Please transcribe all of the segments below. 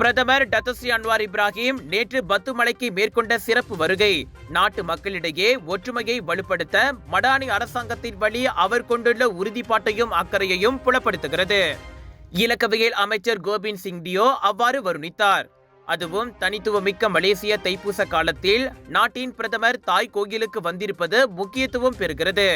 பிரதமர் Datuk Seri Anwar Ibrahim நேற்று பத்துமலைக்கு மேற்கொண்ட சிறப்பு வருகை நாட்டு மக்களிடையே ஒற்றுமையை வலுப்படுத்த மடானி அரசாங்கத்தின் வழி அவர் கொண்டுள்ள உறுதிப்பாட்டையும் அக்கறையையும் புலப்படுத்துகிறது. இலக்கவியல் அமைச்சர் கோபிந்த் சிங் டியோ அவ்வாறு வருணித்தார். அதுவும் தனித்துவமிக்க மலேசிய தைப்பூச காலத்தில் நாட்டின் பிரதமர் தாய் கோயிலுக்கு வந்திருப்பது முக்கியத்துவம் பெறுகிறது.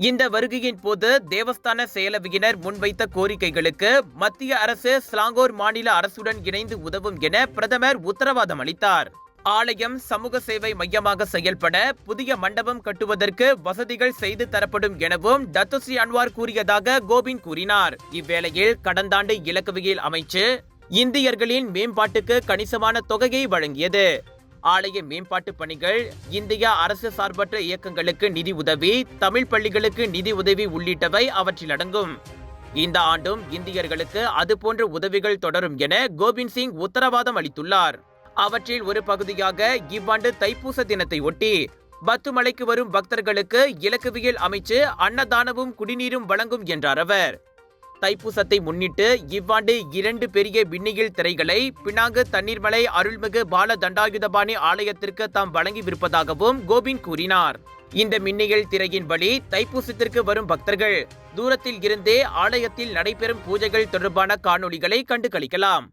இந்த வருகையின் போது தேவஸ்தான செயலவையினர் முன்வைத்த கோரிக்கைகளுக்கு மத்திய அரசு ஸ்லாங்கோர் மாநில அரசுடன் இணைந்து உதவும் என பிரதமர் உத்தரவாதம் அளித்தார். ஆலயம் சமூக சேவை மையமாக செயல்பட புதிய மண்டபம் கட்டுவதற்கு வசதிகள் செய்து தரப்படும் எனவும் டத்தோஸ்ரீ அன்வார் கூறியதாக கோபிந்த் கூறினார். இவ்வேளையில் கடந்த ஆண்டு இலக்கவியல் அமைச்சு இந்தியர்களின் மேம்பாட்டுக்கு கணிசமான தொகையை வழங்கியது. ஆலய மேம்பாட்டு பணிகள், இந்தியா அரசு சார்பற்ற இயக்கங்களுக்கு நிதி உதவி, தமிழ் பள்ளிகளுக்கு நிதி உதவி உள்ளிட்டவை அவற்றில் அடங்கும். இந்த ஆண்டும் இந்தியர்களுக்கு அதுபோன்ற உதவிகள் தொடரும் என கோபிந்த் சிங் உத்தரவாதம் அளித்துள்ளார். அவற்றில் ஒரு பகுதியாக இவ்வாண்டு தைப்பூச தினத்தை ஒட்டி பத்துமலைக்கு வரும் பக்தர்களுக்கு இலக்கவியல் அமைச்சு அன்னதானமும் குடிநீரும் வழங்கும் என்றார் அவர். தைப்பூசத்தை முன்னிட்டு இவ்வாண்டு 2 பெரிய விண்ணியல் திரைகளை பினாங்கு தண்ணீர்மலை அருள்மிகு பால தண்டாயுதபாணி ஆலயத்திற்கு தாம் வழங்கியிருப்பதாகவும் கோபிந்த் கூறினார். இந்த மின்னியல் திரையின் வழி தைப்பூசத்திற்கு வரும் பக்தர்கள் தூரத்தில் இருந்தே ஆலயத்தில் நடைபெறும் பூஜைகள் தொடர்பான காணொளிகளை கண்டு களிக்கலாம்.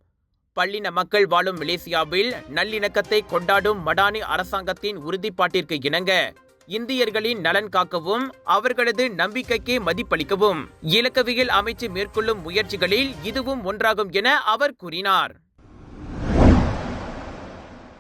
பல்லின மக்கள் வாழும் மலேசியாவில் நல்லிணக்கத்தை கொண்டாடும் மடானி அரசாங்கத்தின் உறுதிப்பாட்டிற்கு இணங்க இந்தியர்களின் நலன் காக்கவும் அவர்களது நம்பிக்கைக்கு மதிப்பளிக்கவும் இலக்கவியல் அமைச்சு மேற்கொள்ளும் முயற்சிகளில் இதுவும் ஒன்றாகும் என அவர் கூறினார்.